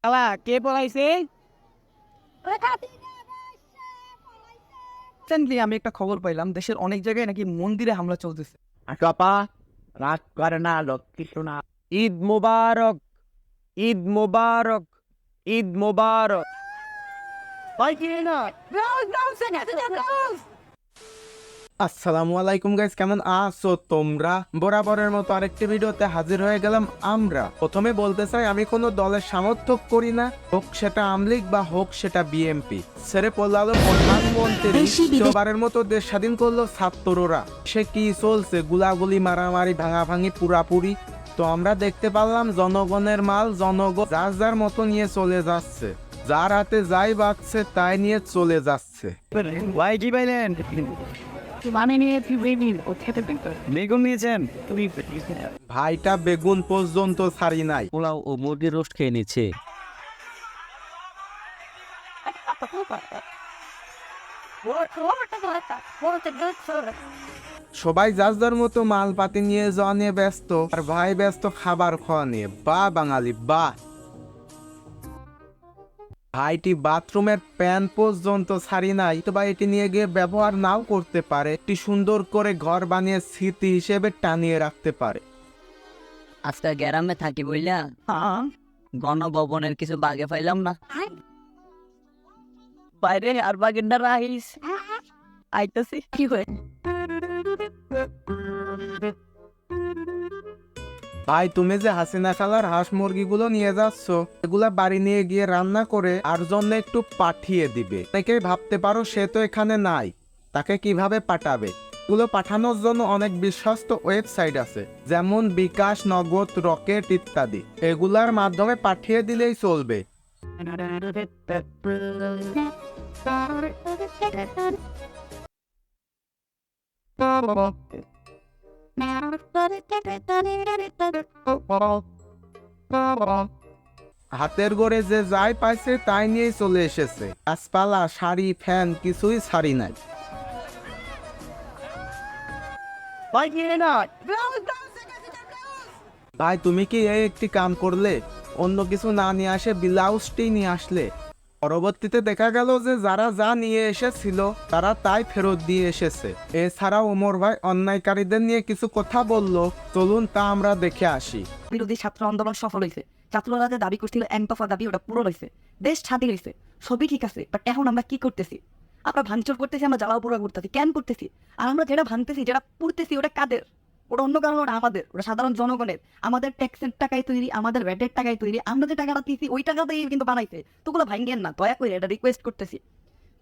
আলা কে পড়াইছে? রিসেন্টলি আমি একটা খবর পাইলাম দেশের অনেক জায়গায় নাকি মন্দিরে হামলা চলতেছে। আপা রাগ করে না লক্ষ্মী শোনা। ঈদ মোবারক, ঈদ মোবারক, ঈদ মোবারক। আসসালামু আলাইকুম গাইস, কেমন আছো তোমরা? বরাবরের মতো আরেকটি ভিডিওতে হাজির হয়ে গেলাম আমরা। প্রথমে বলতে চাই আমি কোনো দলের সমর্থক করি না, হোক সেটা আমলিগ বা হোক সেটা বিএমপি। ছেড়ে পড়লো প্রধানমন্ত্রী দ্বিতীয়বারের মতো দেশ স্বাধীন করলো ছাত্ররা। সে কি চলছে, গুলাগুলি মারামারি ভাঙাভাঙি পুরাপুরি। তো আমরা দেখতে পারলাম জনগণের মাল জনগণ যার যার মতো নিয়ে চলে যাচ্ছে, যার হাতে যাই বাজছে তাই নিয়ে চলে যাচ্ছে। ভাই কি পাইলেন? বেগুন নিয়েছেন? ভাইটা বেগুন পর্যন্ত ছাড়ি নাই। পোলাও ও মুরগির রোস্ট খেয়ে নিচ্ছে। সবাই যার যার মতো মালপাতি নিয়ে যাওয়া নিয়ে ব্যস্ত, আর ভাই ব্যস্ত খাবার খাওয়া নিয়ে। বা বাঙালি বা ভাইটি বাথরুমের প্যান পর্যন্ত ছাড়ি নাই, তো বা এটি নিয়ে গিয়ে ব্যবহার নাও করতে পারে, একটি সুন্দর করে ঘর বানিয়ে স্মৃতি হিসেবে টানিয়ে রাখতে পারে। আজকে গ্রামে থাকি বললা গণভবনের কিছু বাগে পাইলাম না। বাইরে আর বাগেরটা রাইস আইতাছি কি হয়ে ভাই তুমি যে হাসিনা খালার হাঁস মুরগিগুলো নিয়ে যাচ্ছ, এগুলা বাড়ি নিয়ে গিয়ে রান্না করে আর জন্য একটু পাঠিয়ে দিবে। অনেকেই ভাবতে পারো সে তো এখানে নাই, তাকে কিভাবে পাঠাবে? এগুলো পাঠানোর জন্য অনেক বিশ্বস্ত ওয়েবসাইট আছে, যেমন বিকাশ, নগদ, রকেট ইত্যাদি। এগুলার মাধ্যমে পাঠিয়ে দিলেই চলবে। হাতের গড়ে যে যাই পাইছে তাই নিয়েই চলে এসেছে। গাছপালা, শাড়ি, ফ্যান কিছুই ছাড়ি নাই। ভাই তুমি কি এই একটি কাম করলে, অন্য কিছু না নিয়ে আসে ব্লাউজটি নিয়ে আসলে? পরবর্তীতে দেখা গেল যে যারা যা নিয়ে এসেছিল তারা তাই ফেরত দিয়ে এসেছে। এছাড়াও ওমর ভাই অন্যায়কারীদের নিয়ে কিছু কথা বলল, চলুন তা আমরা দেখে আসি। বিরোধী ছাত্র আন্দোলন সফল হয়েছে। ছাত্ররা যে দাবি করছিল এক দফা দাবি, ওটা পূরণ হয়েছে। দেশ স্বাধীন হয়েছে, সবই ঠিক আছে। বাট এখন আমরা কি করতেছি? আমরা ভাঙচুর করতেছি, আমরা জ্বালাও পোড়া করতেছি। কেন করতেছি? আর আমরা যেটা ভাঙতেছি, যেটা পুড়তেছি, ওটা কাদের? ওটা অন্য কারণ, ওটা আমাদের, ওটা সাধারণ জনগণের। আমাদের ট্যাক্সের টাকায় তৈরি, আমাদের ভ্যাটের টাকায় তৈরি। আমরা যে টাকাটা দিয়েছি ওই টাকাতেই কিন্তু বানাইছে। তোগুলো ভাঙ্গেন না, দয়া করে এটা রিকোয়েস্ট করতেছি।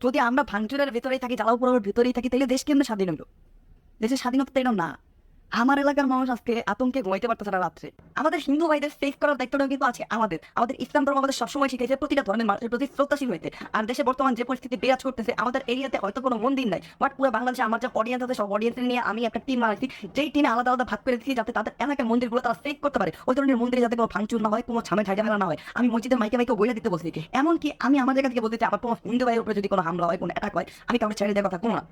যদি আমরা ভাঙচুরের ভেতরেই থাকি, জ্বালাও পোড়ার ভেতরেই থাকি, তাহলে দেশ কেমন স্বাধীন হলো? দেশের স্বাধীনতা তো এটা না। আমার এলাকার মানুষ আজকে আতঙ্কে ঘুমাইতে পারতেছে না রাত্রে। আমাদের হিন্দু ভাইদের সেফ করার দায়িত্বটাও কিন্তু আছে আমাদের। আমাদের ইসলাম ধর্ম আমাদের সবসময় শিখেছে প্রতিটা ধর্মের মানুষের প্রতি শ্রদ্ধাশীল হইতে। আর দেশে বর্তমান যে পরিস্থিতি বিরাজ করতেছে, আমাদের এরিয়াতে হয়তো কোনো মন্দির নাই, বাট পুরো বাংলাদেশে আমার যে অডিয়েন্স আছে, সব অডিয়েন্স নিয়ে আমি একটা টিম বানাইছি, যেই টিমে আলাদা আলাদা ভাগ করে দিচ্ছি, যাতে তাদের এলাকার মন্দিরগুলো তারা সেফ করতে পারে। ওই ধরনের মন্দিরে যাতে কোনো ভাঙচুর না হয়, কোনো ঝামেলা না হয়। আমি মসজিদের মাইকে মাইকে বইলে দিতে বলছি। এমনকি আমি আমার জায়গা থেকে বলতে চাই, আমার কোনো হিন্দু ভাইয়ের উপরে যদি কোনো হামলা হয়, কোনো অ্যাটাক হয়, আমি কাউকে ছেড়ে দেওয়ার কথা কোনো না।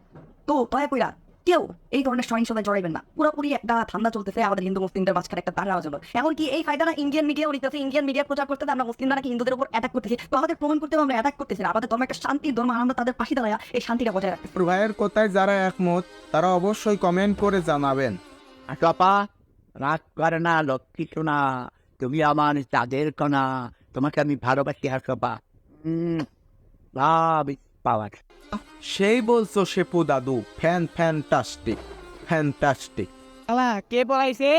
তো দয়া কইরা কেউ এই ধরনের সহিংসতায় জড়াইবেন না। পুরোপুরি একটা ঠান্ডা চলতেছে আমাদের হিন্দু মুসলিমদের মাঝখানে একটা দাঁড়ানোর জন্য। এমনকি এই ফায়দাটা ইন্ডিয়ান মিডিয়াও নিতেছে। ইন্ডিয়ান মিডিয়া প্রচার করতেছে আমরা মুসলিমরা নাকি হিন্দুদের উপর অ্যাটাক করতেছি। তো আমাদের প্রমাণ করতে আমরা অ্যাটাক করতেছি না। আমাদের ধর্ম একটা শান্তির ধর্ম, আমরা তাদের পাশে দাঁড়ায় এই শান্তিটা বজায় রাখতে। ভাইয়ের কথায় যারা একমত তারা অবশ্যই কমেন্ট করে জানাবেন। আপা রাগ করে না লক্ষ্মী শোনা। তুমি আমার চাঁদের কণা, তোমাকে আমি ভালোবাসি হাসপা। ভাবি পাওয়ার সেই বলছো শেপু দাদু, ফ্যান্টাস্টিক ফ্যান্টাস্টিক। আলা কে পড়াইছে?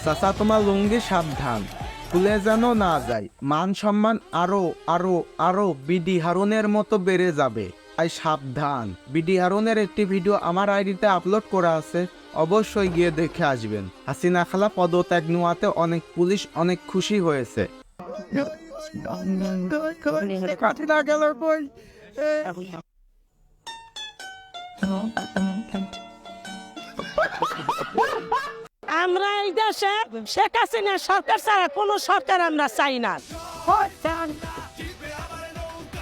চাচা তোমার লুঙ্গি সাবধান, খুলে যেন না যায়। মান সম্মান আরো আরো আরো বিডি হারুনের মতো বেড়ে যাবে, তাই সাবধান। বিডি হারুনের একটি ভিডিও আমার আইডিতে আপলোড করা আছে, অবশ্যই গিয়ে দেখে আসবেন। হাসিনা খালা পদত্যাগ নেওয়াতে অনেক পুলিশ অনেক খুশি হয়েছে। আমরা এই দেশে শেখ হাসিনা সরকার ছাড়া কোনো সরকার আমরা চাই না।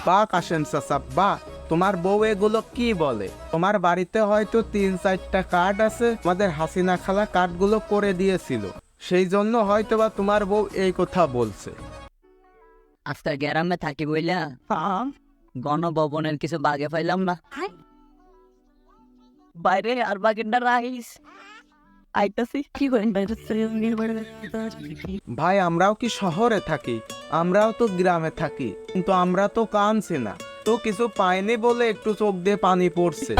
বা কাশেম চাচা বা, তোমার বউ এগুলো কি বলে? তোমার বাড়িতে হয়তো 3-4টা কার্ড আছে, আমাদের হাসিনা খালা কার্ডগুলো করে দিয়েছিল, সেই জন্য হয়তো বা তোমার বউ এই কথা বলছে। আজকে গ্রামে থাকি বইলা গণভবনের কিছু বাগে পাইলাম না। বাইরে আর বাগেন্ডা রাইস আইতাছি কি করেন বাইরে ভাই আমরাও কি শহরে থাকি? আমরাও তো গ্রামে থাকি, কিন্তু আমরা তো কানছি না, তো কিছু পাইনি বলে একটু চোখ দিয়ে পানি পড়ছে।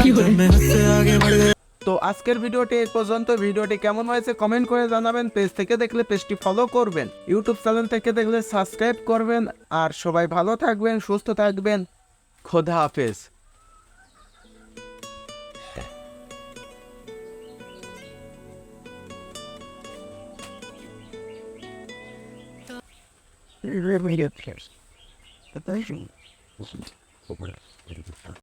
তো আজকের ভিডিওটি এই পর্যন্ত। ভিডিওটি কেমন হয়েছে কমেন্ট করে জানাবেন। পেজ থেকে দেখলে পেজটি ফলো করবেন, ইউটিউব চ্যানেল থেকে দেখলে সাবস্ক্রাইব করবেন। আর সবাই ভালো থাকবেন, সুস্থ থাকবেন। খোদা হাফেজ।